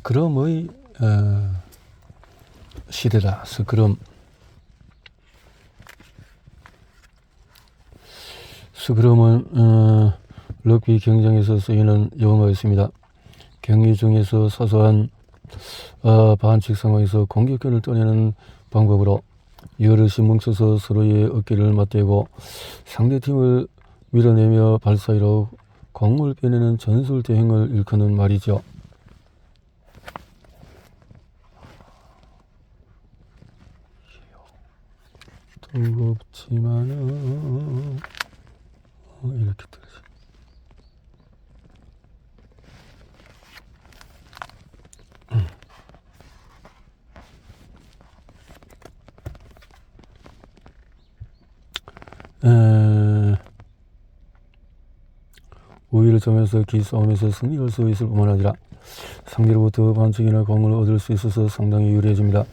스크럼의 시대다. 스크럼은 럭비 경쟁에서 쓰이는 용어였습니다. 경기 중에서 사소한 반칙 상황에서 공격권을 떠내는 방법으로 여럿이 뭉쳐서 서로의 어깨를 맞대고 상대팀을 밀어내며 발사이로 공을 빼내는 전술 대행을 일컫는 말이죠. 뜨겁지만은 이렇게 뜨지. 우위를 점에서 기싸움에서 승리할 수 있을 뿐만 아니라 상대로부터 반칙이나 공을 얻을 수 있어서 상당히 유리해집니다.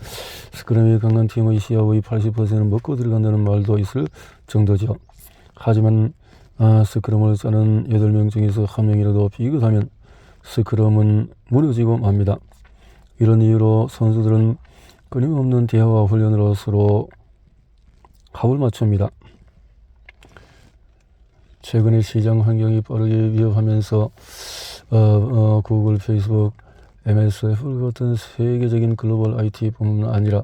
스크럼이 강한 팀의 시야의 80%는 먹고 들어간다는 말도 있을 정도죠. 하지만 스크럼을 짜는 8명 중에서 1명이라도 비긋하면 스크럼은 무너지고 맙니다. 이런 이유로 선수들은 끊임없는 대화와 훈련으로 서로 합을 맞춥니다. 최근에 시장 환경이 빠르게 위협하면서 구글, 페이스북, MS, 애플 같은 세계적인 글로벌 IT뿐만 아니라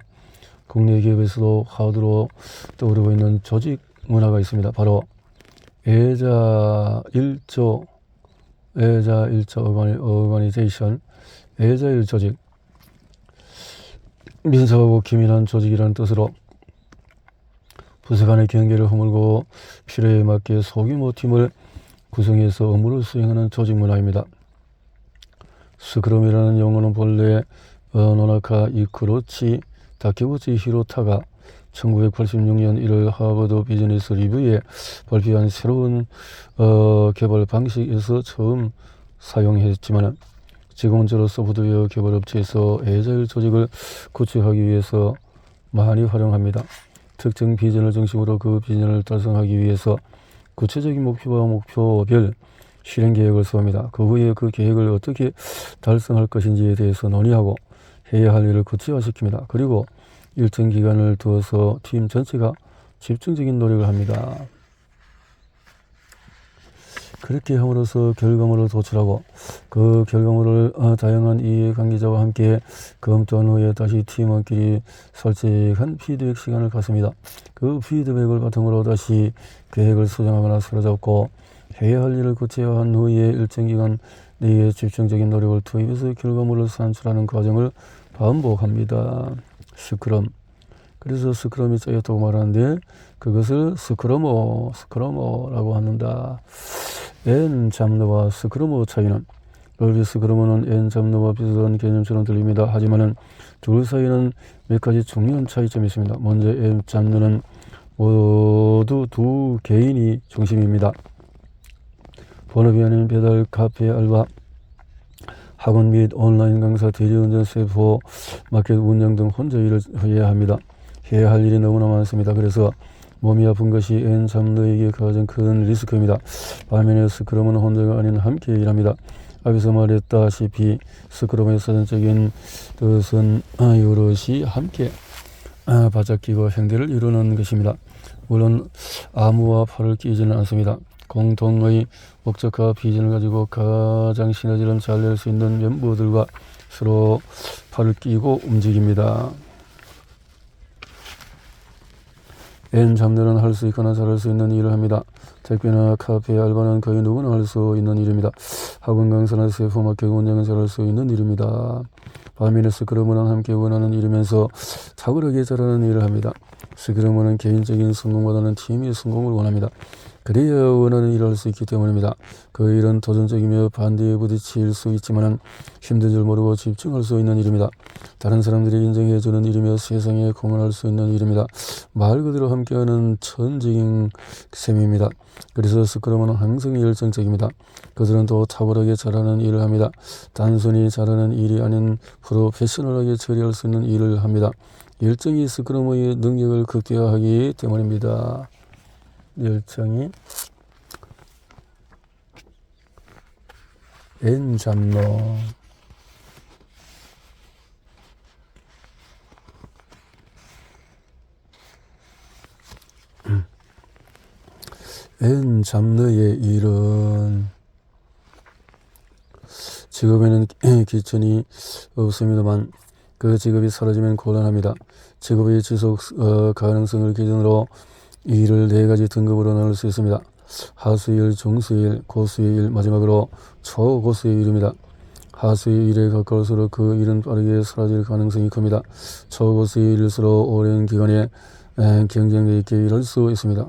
국내 기업에서도 화두로 떠오르고 있는 조직 문화가 있습니다. 바로 애자 1조 어거니제이션, 애자일 조직. 민첩하고 기민한 조직이라는 뜻으로 부서 간의 경계를 허물고 필요에 맞게 소규모 팀을 구성해서 업무를 수행하는 조직 문화입니다. 스크럼이라는 용어는 본래 노나카 이쿠로치 다케부치 히로타가 1986년 1월 하버드 비즈니스 리뷰에 발표한 새로운 개발 방식에서 처음 사용했지만 지금은 주로 소프트웨어 개발업체에서 애자일 조직을 구축하기 위해서 많이 활용합니다. 특정 비전을 중심으로 그 비전을 달성하기 위해서 구체적인 목표와 목표별 실행 계획을 세웁니다. 그 후에 그 계획을 어떻게 달성할 것인지에 대해서 논의하고 해야 할 일을 구체화시킵니다. 그리고 일정 기간을 두어서 팀 전체가 집중적인 노력을 합니다. 그렇게 함으로써 결과물을 도출하고 그 결과물을 다양한 이해관계자와 함께 검토한 후에 다시 팀원끼리 솔직한 피드백 시간을 갖습니다. 그 피드백을 바탕으로 다시 계획을 수정하거나 새로잡고 해야 할 일을 구체화한 후에 일정 기간 내에 집중적인 노력을 투입해서 결과물을 산출하는 과정을 반복합니다. 스크럼. 그래서 스크럼이 짜였다고 말하는데 그것을 스크러머라고 한다. N 잡너와 스크러머 차이는 럭비 스크러머는 N 잡너와 비슷한 개념처럼 들립니다. 하지만은 둘 사이에는 몇 가지 중요한 차이점이 있습니다. 먼저 N 잡너는 모두 두 개인이 중심입니다. 본업이 아닌 배달, 카페 알바, 학원 및 온라인 강사, 대리운전, 세포, 마켓 운영 등 혼자 일을 해야 합니다. 해야 할 일이 너무나 많습니다. 그래서 몸이 아픈 것이 N 잡너에게 가장 큰 리스크입니다. 반면에 스크럼은 혼자가 아닌 함께 일합니다. 앞에서 말했다시피 스크럼의 사전적인 뜻은 여럿이 함께 바짝 끼고 행대를 이루는 것입니다. 물론 암호와 팔을 끼지는 않습니다. 공통의 목적과 비전을 가지고 가장 시너지를 잘 낼 수 있는 멤버들과 서로 팔을 끼고 움직입니다. N 잡너는 할 수 있거나 잘할 수 있는 일을 합니다. 택배나 카페 알바는 거의 누구나 할 수 있는 일입니다. 학원 강사나 세포마켓 운영은 잘할 수 있는 일입니다. 반면에 스크럼은 함께 원하는 일이면서 탁월하게 잘하는 일을 합니다. 스크럼은 개인적인 성공보다는 팀의 성공을 원합니다. 그래야 원하는 일을 할 수 있기 때문입니다. 그 일은 도전적이며 반대에 부딪힐 수 있지만 힘든 줄 모르고 집중할 수 있는 일입니다. 다른 사람들이 인정해주는 일이며 세상에 공헌할 수 있는 일입니다. 말 그대로 함께하는 천직인 셈입니다. 그래서 스크럼은 항상 열정적입니다. 그들은 또 탁월하게 잘하는 일을 합니다. 단순히 잘하는 일이 아닌 프로페셔널하게 처리할 수 있는 일을 합니다. 열정이 스크럼의 능력을 극대화하기 때문입니다. 열정이 N 잡너 N 잡너의 일은 직업에는 기천이 없습니다만 그 직업이 사라지면 곤란합니다. 직업의 지속 가능성을 기준으로 이 일을 4가지 등급으로 나눌 수 있습니다. 하수의 일, 중수의 일, 고수의 일, 마지막으로 초고수의 일입니다. 하수의 일에 가까울수록 그 일은 빠르게 사라질 가능성이 큽니다. 초고수의 일일수록 오랜 기간에 경쟁력 있게 일할 수 있습니다.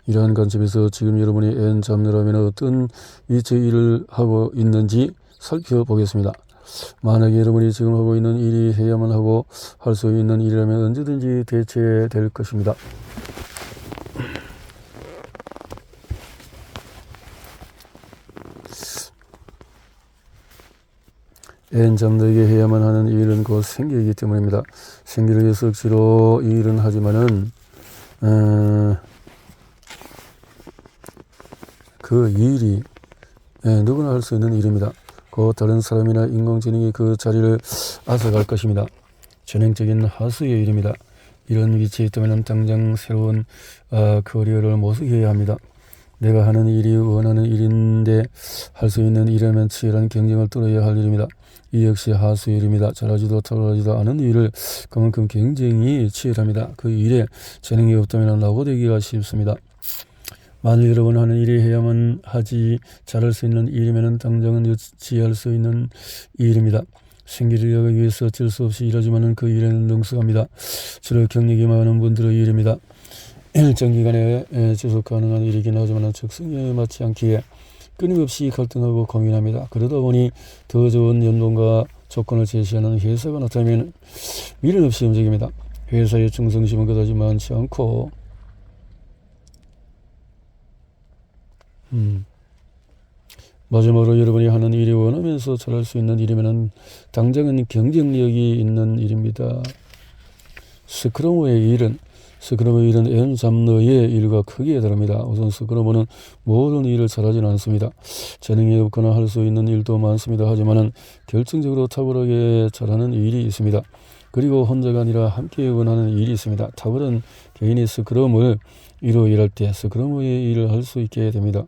이러한 관점에서 지금 여러분이 N 잡느라면 어떤 위치의 일을 하고 있는지 살펴보겠습니다. 만약에 여러분이 지금 하고 있는 일이 해야만 하고 할 수 있는 일이라면 언제든지 대체될 것입니다. N 잡너에게 해야만 하는 일은 곧 생계이기 때문입니다. 생계를 위해서 억지로 이 일은 하지만은 그 일이 누구나 할 수 있는 일입니다. 곧 다른 사람이나 인공지능이 그 자리를 앗아갈 것입니다. 전형적인 하수의 일입니다. 이런 위치에 있다면 당장 새로운 커리어를 모색해야 합니다. 내가 하는 일이 원하는 일인데 할 수 있는 일이라면 치열한 경쟁을 뚫어야 할 일입니다. 이 역시 하수의 일입니다. 잘하지도 탁월하지도 않은 일을 그만큼 경쟁이 치열합니다. 그 일에 재능이 없다면 낙오되기가 쉽습니다. 만일 여러분 하는 일이 해야만 하지 잘할 수 있는 일이면 당장은 유지할 수 있는 일입니다. 생계를 이어가기 위해서 어쩔 수 없이 일하지만 그 일에는 능숙합니다. 주로 경력이 많은 분들의 일입니다. 일정 기간에 지속 가능한 일이긴 하지만 적성에 맞지 않기에 끊임없이 갈등하고 고민합니다. 그러다 보니 더 좋은 연봉과 조건을 제시하는 회사가 나타나면 미련 없이 움직입니다. 회사의 충성심은 그다지 많지 않고 마지막으로 여러분이 하는 일이 원하면서 잘할 수 있는 일이면 당장은 경쟁력이 있는 일입니다. 스크러머의 일은 N 잡너의 일과 크게 다릅니다. 우선 스크러머는 모든 일을 잘하지는 않습니다. 재능이 없거나 할 수 있는 일도 많습니다. 하지만 결정적으로 탁월하게 잘하는 일이 있습니다. 그리고 혼자가 아니라 함께 원하는 일이 있습니다. 탁월한 개인이 스크럼을 이루 일할 때 스크러머의 일을 할 수 있게 됩니다.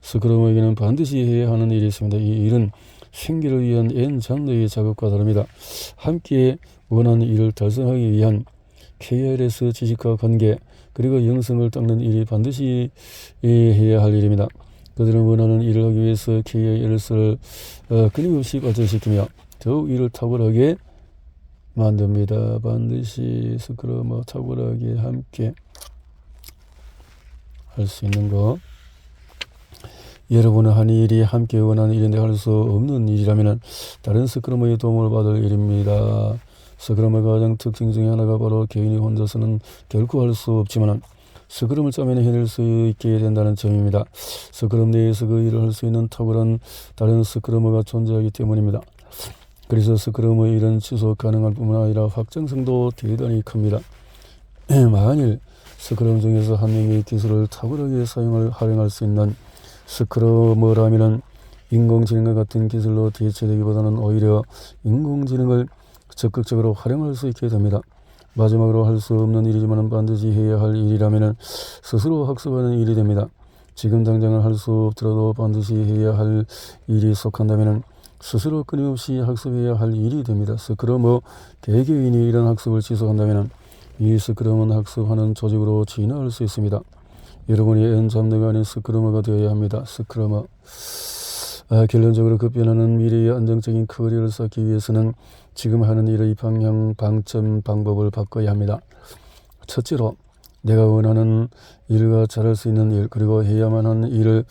스크러머에게는 반드시 해야 하는 일이 있습니다. 이 일은 생계를 위한 N 잡너의 작업과 다릅니다. 함께 원하는 일을 달성하기 위한 KRS 지식과 관계 그리고 영성을 닦는 일이 반드시 해야 할 일입니다. 그들은 원하는 일을 하기 위해서 KRS를 끊임없이 발전시키며 더욱 일을 탁월하게 만듭니다. 반드시 스크러머 탁월하게 함께 할 수 있는 것. 여러분은 하는 일이 함께 원하는 일인데 할 수 없는 일이라면 다른 스크러머의 도움을 받을 일입니다. 스크럼의 가장 특징 중에 하나가 바로 개인이 혼자서는 결코 할 수 없지만 스크럼을 짜면 해낼 수 있게 된다는 점입니다. 스크럼 내에서 그 일을 할 수 있는 탁월한 다른 스크러머가 존재하기 때문입니다. 그래서 스크럼의 일은 지속 가능할 뿐만 아니라 확장성도 대단히 큽니다. 만일 스크럼 중에서 한 명의 기술을 탁월하게 활용할 수 있는 스크러머라면 인공지능과 같은 기술로 대체되기보다는 오히려 인공지능을 적극적으로 활용할 수 있게 됩니다. 마지막으로 할 수 없는 일이지만 반드시 해야 할 일이라면 스스로 학습하는 일이 됩니다. 지금 당장은 할 수 없더라도 반드시 해야 할 일이 속한다면 스스로 끊임없이 학습해야 할 일이 됩니다. 스크러머 개개인이 이런 학습을 지속한다면 이 스크럼은 학습하는 조직으로 진화할 수 있습니다. 여러분이 N 잡너가 아닌 스크러머가 되어야 합니다. 스크러머. 결론적으로 급변하는 미래의 안정적인 커리어를 쌓기 위해서는 지금 하는 일의 방향, 방점, 방법을 바꿔야 합니다. 첫째로 내가 원하는 일과 잘할 수 있는 일, 그리고 해야만 하는 일을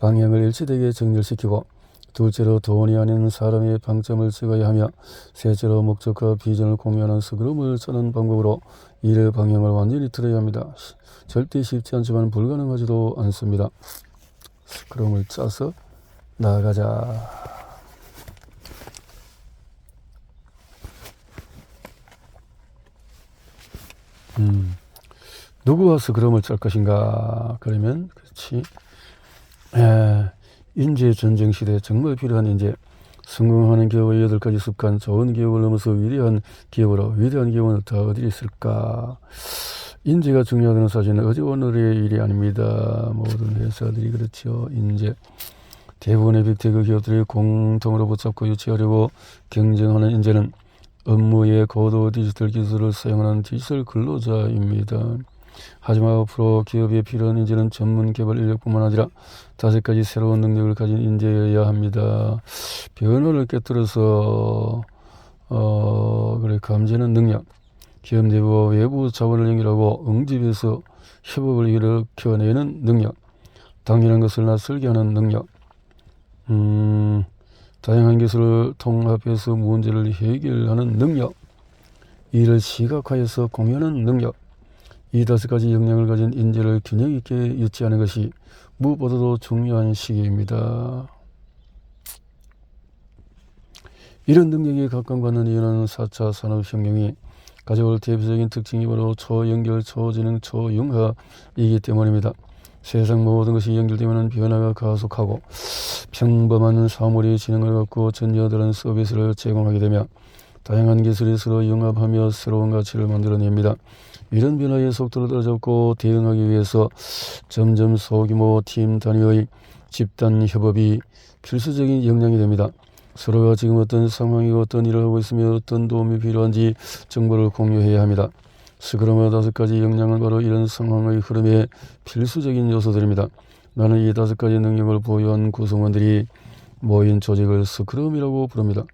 방향을 일치되게 정렬시키고, 둘째로 돈이 아닌 사람의 방점을 찍어야 하며, 셋째로 목적과 비전을 공유하는 스크럼을 짜는 방법으로 일의 방향을 완전히 틀어야 합니다. 절대 쉽지 않지만 불가능하지도 않습니다. 스크럼을 짜서 나아가자. 누구와 스크럼을 짤 것인가? 그러면 그렇지. 인재 전쟁 시대에 정말 필요한 인재. 성공하는 기업의 8가지 습관. 좋은 기업을 넘어서 위대한 기업으로. 위대한 기업은 어디 있을까? 인재가 중요하다는 사실은 어제 오늘의 일이 아닙니다. 모든 회사들이 그렇죠. 인재. 대부분의 빅테크 기업들이 공통으로 붙잡고 유치하려고 경쟁하는 인재는 업무의 고도 디지털 기술을 사용하는 디지털 근로자입니다. 하지만 앞으로 기업에 필요한 인재는 전문 개발 인력뿐만 아니라 5가지 새로운 능력을 가진 인재여야 합니다. 변화를 깨뜨려서 감지하는 능력, 기업 내부와 외부 자원을 연결하고 응집에서 협업을 일으켜내는 능력, 당연한 것을 낯설게 하는 능력, 다양한 기술을 통합해서 문제를 해결하는 능력, 이를 시각화해서 공유하는 능력, 이 5가지 역량을 가진 인재를 균형 있게 유치하는 것이 무엇보다도 중요한 시기입니다. 이런 능력이 각광받는 이유는 4차 산업혁명이 가져올 대표적인 특징이 바로 초연결, 초지능, 초융합이기 때문입니다. 세상 모든 것이 연결되면 변화가 가속하고 평범한 사물이 지능을 갖고 전혀 다른 서비스를 제공하게 되며 다양한 기술이 서로 융합하며 새로운 가치를 만들어냅니다. 이런 변화의 속도를 따라잡고 대응하기 위해서 점점 소규모 팀 단위의 집단 협업이 필수적인 역량이 됩니다. 서로가 지금 어떤 상황이고 어떤 일을 하고 있으며 어떤 도움이 필요한지 정보를 공유해야 합니다. 스크럼의 5가지 역량은 바로 이런 상황의 흐름의 필수적인 요소들입니다. 나는 이 5가지 능력을 보유한 구성원들이 모인 조직을 스크럼이라고 부릅니다.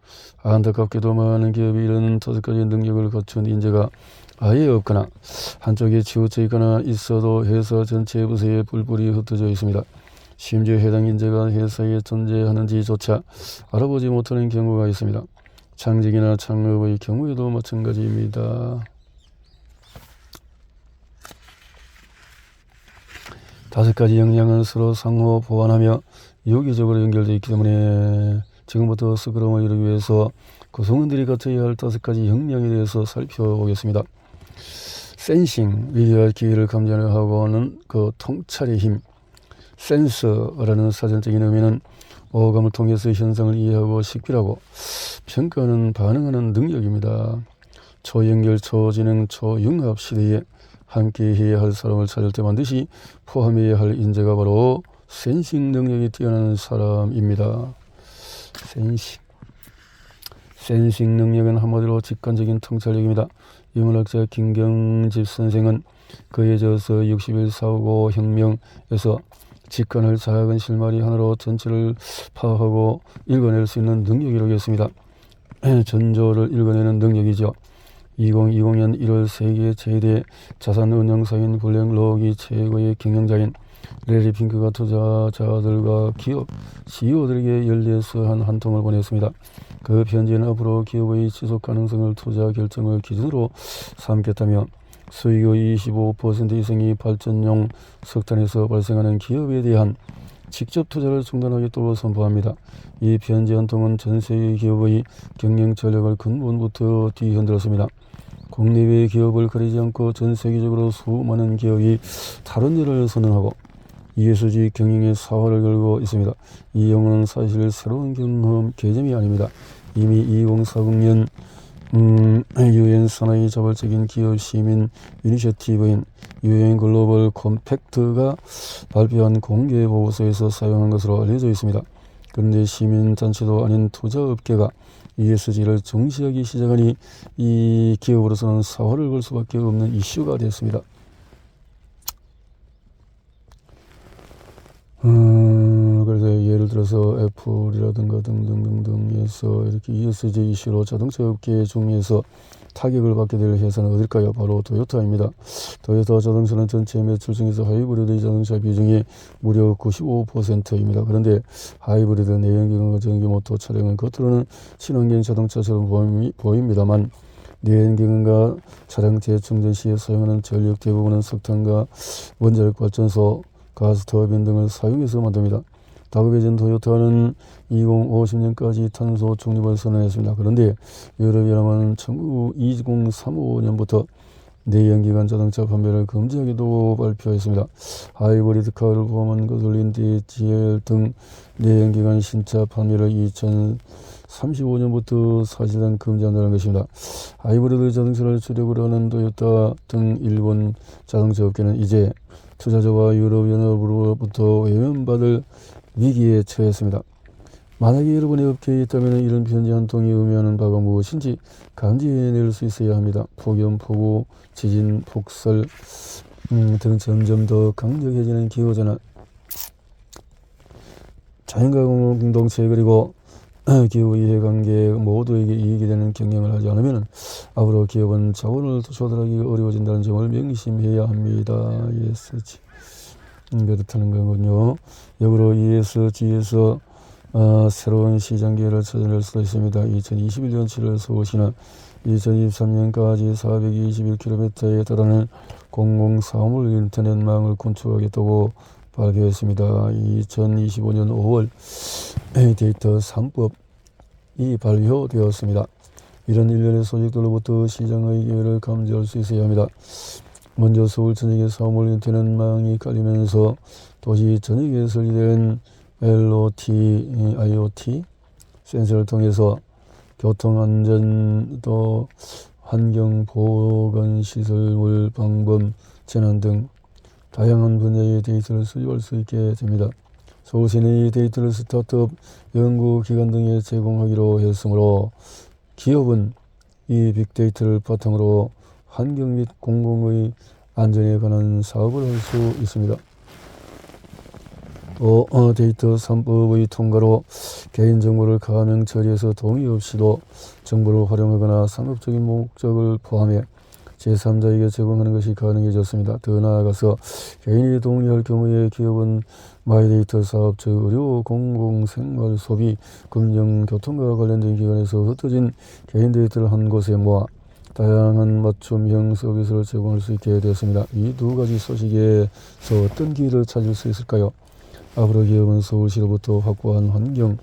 안타깝게도 많은 기업이 이런 5가지 능력을 갖춘 인재가 아예 없거나 한쪽에 치우쳐 있거나 있어도 회사 전체 부서에 뿔뿔이 흩어져 있습니다. 심지어 해당 인재가 회사에 존재하는지조차 알아보지 못하는 경우가 있습니다. 창직이나 창업의 경우에도 마찬가지입니다. 5가지 역량은 서로 상호 보완하며 유기적으로 연결되어 있기 때문에 지금부터 스크럼을 이루기 위해서 구성원들이 갖춰야 할 5가지 역량에 대해서 살펴보겠습니다. 센싱, 위기와 기회를 감지하고는 그 통찰의 힘. 센서라는 사전적인 의미는 오감을 통해서 현상을 이해하고 식별하고 평가하는 반응하는 능력입니다. 초연결, 초지능, 초융합 시대에 함께 해야 할 사람을 찾을 때 반드시 포함해야 할 인재가 바로 센싱 능력이 뛰어난 사람입니다. 센싱 능력은 한마디로 직관적인 통찰력입니다. 인문학자 김경집 선생은 그에 저어서 60일 4.55 혁명에서 직관을 작은 실마리 하나로 전체를 파악하고 읽어낼 수 있는 능력이라고 했습니다. 전조를 읽어내는 능력이죠. 2020년 1월 세계 최대 자산운용사인 블랙록이 최고의 경영자인 레리 핑크가 투자자들과 기업 CEO들에게 연례서 한 통을 보냈습니다. 그 편지는 앞으로 기업의 지속 가능성을 투자 결정을 기준으로 삼겠다며 수익의 25% 이상이 발전용 석탄에서 발생하는 기업에 대한 직접 투자를 중단하겠다고 선포합니다. 이 편지 한 통은 전 세계 기업의 경영 전략을 근본부터 뒤흔들었습니다. 국내외 기업을 가리지 않고 전 세계적으로 수많은 기업이 다른 일을 선언하고 ESG 경영의 사활을 걸고 있습니다. 이 용어는 사실 새로운 경험 개념이 아닙니다. 이미 2040년 유엔 산하의 자발적인 기업 시민 이니셔티브인 유엔 글로벌 컴팩트가 발표한 공개 보고서에서 사용한 것으로 알려져 있습니다. 그런데 시민단체도 아닌 투자업계가 ESG를 중시하기 시작하니 이 기업으로서는 사활을 걸 수밖에 없는 이슈가 됐습니다. 그래서 예를 들어서 애플이라든가 등등등등에서 이렇게 ESG 이슈로 자동차 업계 중에서 타격을 받게 될 회사는 어딜까요? 바로 토요타입니다. 토요타 자동차는 전체 매출 중에서 하이브리드 자동차 비중이 무려 95%입니다. 그런데 하이브리드 내연기관과 전기모터 차량은 겉으로는 친환경 자동차처럼 보입니다만 내연기관과 차량 재충전 시에 사용하는 전력 대부분은 석탄과 원자력 발전소, 가스 터빈 등을 사용해서 만듭니다. 다급해진 토요타는 2050년까지 탄소 중립을 선언했습니다. 그런데 유럽연합은 2035년부터 내연기관 자동차 판매를 금지하기도 발표했습니다. 하이브리드 카를 포함한 가솔린, 디젤 등 내연기관 신차 판매를 2035년부터 사실상 금지한다는 것입니다. 하이브리드 자동차를 주력으로 하는 토요타 등 일본 자동차 업계는 이제 투자자와 유럽연합으로부터 외면받을 위기에 처했습니다. 만약에 여러분의 업계에 있다면 이런 편지 한 통이 의미하는 바가 무엇인지 감지해낼 수 있어야 합니다. 폭염, 폭우, 지진, 폭설 등 점점 더 강력해지는 기후전환, 자연과 공동체 그리고 기후 이해관계 모두에게 이익이 되는 경영을 하지 않으면 앞으로 기업은 자원을 조달하기가 어려워진다는 점을 명심해야 합니다. ESG 그렇다는 거군요. 역으로 ESG에서 새로운 시장 기회를 찾아낼 수도 있습니다. 2021년 7월 서울시는 2023년까지 421km에 달하는 공공사물 인터넷망을 건축하겠다고 발표했습니다. 2025년 5월 데이터 3법이 발효되었습니다. 이런 일련의 소식들로부터 시장의 기회를 감지할 수 있어야 합니다. 먼저 서울 전역의 사물 인터넷망이 깔리면서 도시 전역에 설치된 LOT, IoT 센서를 통해서 교통안전 또 환경보건시설물 방범 재난 등 다양한 분야의 데이터를 수집할 수 있게 됩니다. 서울시는 이 데이터를 스타트업, 연구기관 등에 제공하기로 했으므로 기업은 이 빅데이터를 바탕으로 환경 및 공공의 안전에 관한 사업을 할 수 있습니다. 또 데이터 3법의 통과로 개인정보를 가명 처리해서 동의 없이도 정보를 활용하거나 상업적인 목적을 포함해 제3자에게 제공하는 것이 가능해졌습니다. 더 나아가서 개인이 동의할 경우에 기업은 마이데이터 사업, 즉 의료, 공공, 생활, 소비, 금융, 교통과 관련된 기관에서 흩어진 개인 데이터를 한 곳에 모아 다양한 맞춤형 서비스를 제공할 수 있게 되었습니다. 이 두 가지 소식에서 어떤 기회를 찾을 수 있을까요? 앞으로 기업은 서울시로부터 확보한 환경,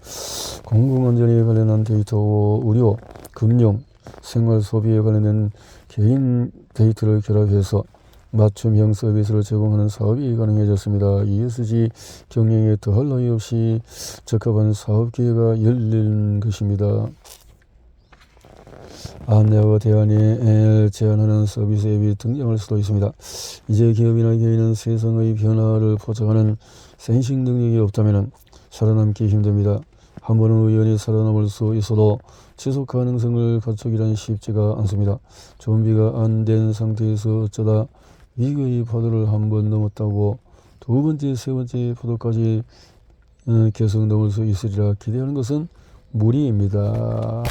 공공안전에 관련한 데이터와 의료, 금융, 생활 소비에 관련된 개인 데이터를 결합해서 맞춤형 서비스를 제공하는 사업이 가능해졌습니다. ESG 경영에 더할 나위 없이 적합한 사업 기회가 열린 것입니다. 안내와 대안에 제안하는 서비스 앱이 등장할 수도 있습니다. 이제 기업이나 개인은 세상의 변화를 포착하는 센싱 능력이 없다면 살아남기 힘듭니다. 한 번은 우연히 살아남을 수 있어도 지속 가능성을 갖추기란 쉽지가 않습니다. 준비가 안 된 상태에서 어쩌다 위기의 파도를 한 번 넘었다고 두 번째, 세 번째 파도까지 계속 넘을 수 있으리라 기대하는 것은 무리입니다.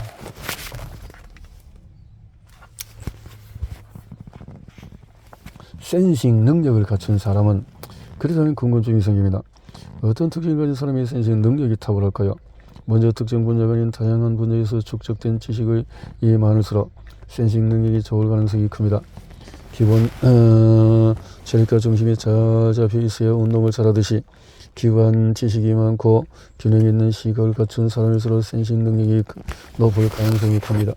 센싱 능력을 갖춘 사람은 그렇다면 궁금증이 생깁니다. 어떤 특징을 가진 사람의 센싱 능력이 탁월할까요? 먼저 특정 분야가 아닌 다양한 분야에서 축적된 지식의 많을수록 센싱 능력이 좋을 가능성이 큽니다. 기본 체력과 중심이 잘 잡혀 있어야 운동을 잘하듯이 기반 지식이 많고 균형 있는 시각을 갖춘 사람일수록 센싱 능력이 높을 가능성이 큽니다.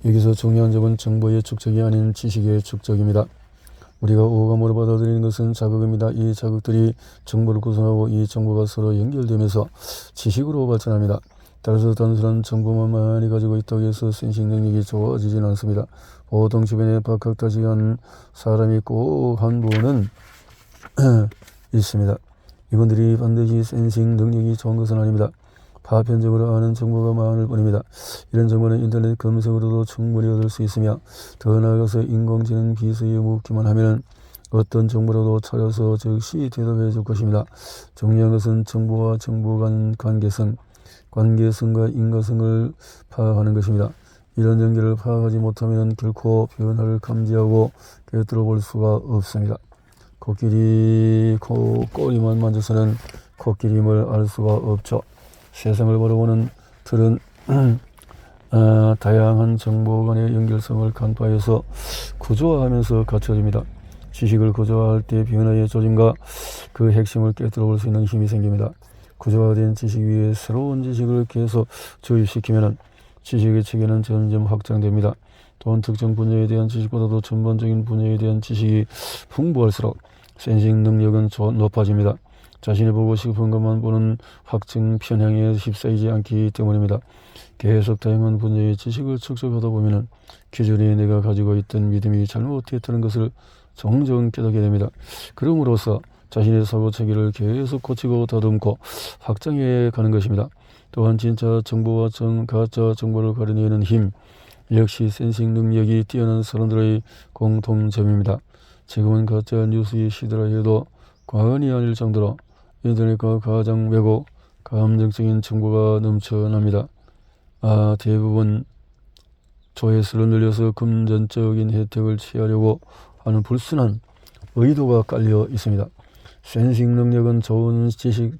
여기서 중요한 점은 정보의 축적이 아닌 지식의 축적입니다. 우리가 오감으로 받아들이는 것은 자극입니다. 이 자극들이 정보를 구성하고 이 정보가 서로 연결되면서 지식으로 발전합니다. 따라서 단순한 정보만 많이 가지고 있다고 해서 센싱 능력이 좋아지진 않습니다. 보통 주변에 박학다식한 사람이 꼭 한 분은 있습니다. 이분들이 반드시 센싱 능력이 좋은 것은 아닙니다. 파편적으로 아는 정보가 많을 뿐입니다. 이런 정보는 인터넷 검색으로도 충분히 얻을 수 있으며 더 나아가서 인공지능 기술이 묻기만 하면 어떤 정보라도 찾아서 즉시 대답해 줄 것입니다. 중요한 것은 정보와 정보 간 관계성과 인과성을 파악하는 것입니다. 이런 연결을 파악하지 못하면 결코 변화를 감지하고 꿰뚫어 볼 수가 없습니다. 코끼리 꼬리만 만져서는 코끼림을 알 수가 없죠. 세상을 바라보는 틀은 다양한 정보 간의 연결성을 간파해서 구조화하면서 갖춰집니다. 지식을 구조화할 때 변화의 조짐과 그 핵심을 꿰뚫어 볼 수 있는 힘이 생깁니다. 구조화된 지식 위에 새로운 지식을 계속 주입시키면 지식의 체계는 점점 확장됩니다. 또한 특정 분야에 대한 지식보다도 전반적인 분야에 대한 지식이 풍부할수록 센싱 능력은 높아집니다. 자신이 보고 싶은 것만 보는 확증 편향에 휩싸이지 않기 때문입니다. 계속 다양한 분야의 지식을 축적하다 보면 기존에 내가 가지고 있던 믿음이 잘못됐다는 것을 종종 깨닫게 됩니다. 그럼으로써 자신의 사고체계를 계속 고치고 다듬고 확장해 가는 것입니다. 또한 진짜 정보와 가짜 정보를 가려내는 힘 역시 센싱 능력이 뛰어난 사람들의 공통점입니다. 지금은 가짜 뉴스의 시대라 해도 과언이 아닐 정도로 인터넷과 가장 왜곡, 감정적인 정보가 넘쳐납니다. 대부분 조회수를 늘려서 금전적인 혜택을 취하려고 하는 불순한 의도가 깔려 있습니다. 센싱 능력은 좋은 지식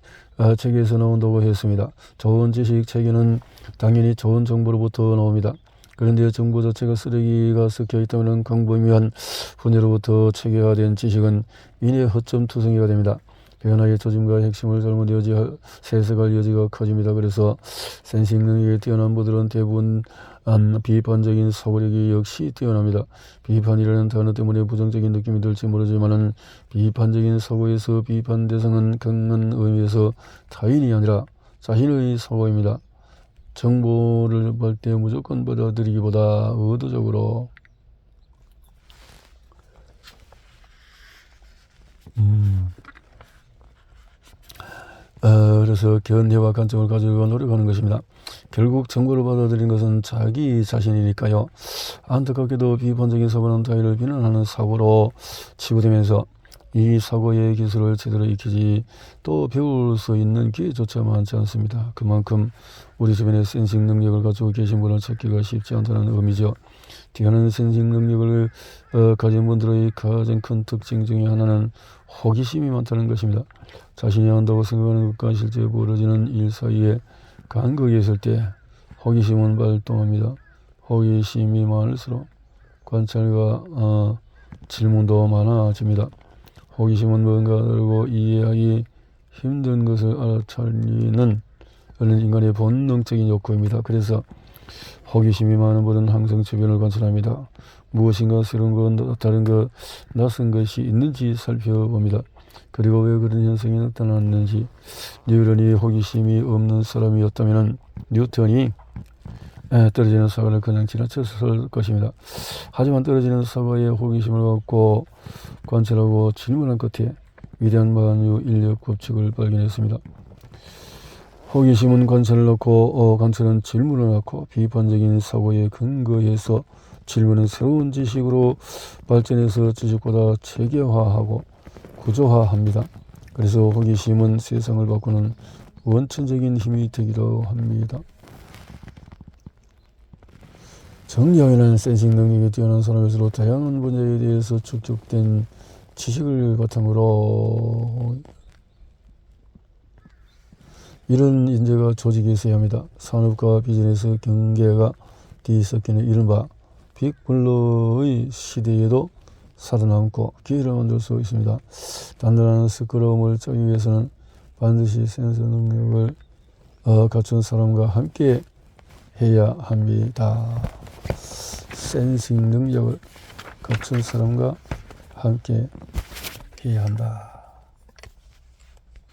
책에서 나온다고 했습니다. 좋은 지식 책에는 당연히 좋은 정보로부터 나옵니다. 그런데 정보 자체가 쓰레기가 섞여 있다면 광범위한 분야로부터 체계화된 지식은 이내 허점투성이가 됩니다. 변화의 조짐과 핵심을 잘못 세석할 여지가 커집니다. 그래서 센싱 능력이 뛰어난 분들은 대부분 비판적인 사고력이 역시 뛰어납니다. 비판이라는 단어 때문에 부정적인 느낌이 들지 모르지만 비판적인 사고에서 비판 대상은 강한 의미에서 타인이 아니라 자신의 사고입니다. 정보를 볼 때 무조건 받아들이기보다 의도적으로 그래서 견해와 관점을 가지고 노력하는 것입니다. 결국 정보를 받아들이는 것은 자기 자신이니까요. 안타깝게도 비판적인 사고는 타인을 비난하는 사고로 치부되면서 이 사고의 기술을 제대로 익히지 또 배울 수 있는 기회조차 많지 않습니다. 그만큼 우리 주변에 센싱 능력을 가지고 계신 분을 찾기가 쉽지 않다는 의미죠. 뛰어난 센싱 능력을 가진 분들의 가장 큰 특징 중에 하나는 호기심이 많다는 것입니다. 자신이 한다고 생각하는 것과 실제 벌어지는 일 사이에 간극이 있을 때 호기심은 발동합니다. 호기심이 많을수록 관찰과 질문도 많아집니다. 호기심은 뭔가를 이해하기 힘든 것을 알아차리는 인간의 본능적인 욕구입니다. 그래서 호기심이 많은 분은 항상 주변을 관찰합니다. 무엇인가 새로운 것, 다른 것, 낯선 것이 있는지 살펴봅니다. 그리고 왜 그런 현상이 나타났는지. 뉴턴이 호기심이 없는 사람이었다면 뉴턴이 떨어지는 사과를 그냥 지나쳤을 것입니다. 하지만 떨어지는 사과에 호기심을 갖고 관찰하고 질문한 끝에 위대한 만유 인력 법칙을 발견했습니다. 호기심은 관찰을 낳고 관찰은 질문을 낳고 비판적인 사고에 근거해서 질문은 새로운 지식으로 발전해서 지식보다 체계화하고 구조화합니다. 그래서 호기심은 세상을 바꾸는 원천적인 힘이 되기도 합니다. 정리하면 센싱 능력이 뛰어난 사람일수록 다양한 분야에 대해서 축적된 지식을 바탕으로 이런 인재가 조직에 있어야 합니다. 산업과 비즈니스 경계가 뒤섞이는 이른바 빅블러의 시대에도 살아남고 기회를 만들 수 있습니다. 단단한 스크럼을 짜기 위해서는 반드시 센서 능력을 갖춘 사람과 함께 해야 합니다. 센싱 능력을 갖춘 사람과 함께 해야 한다.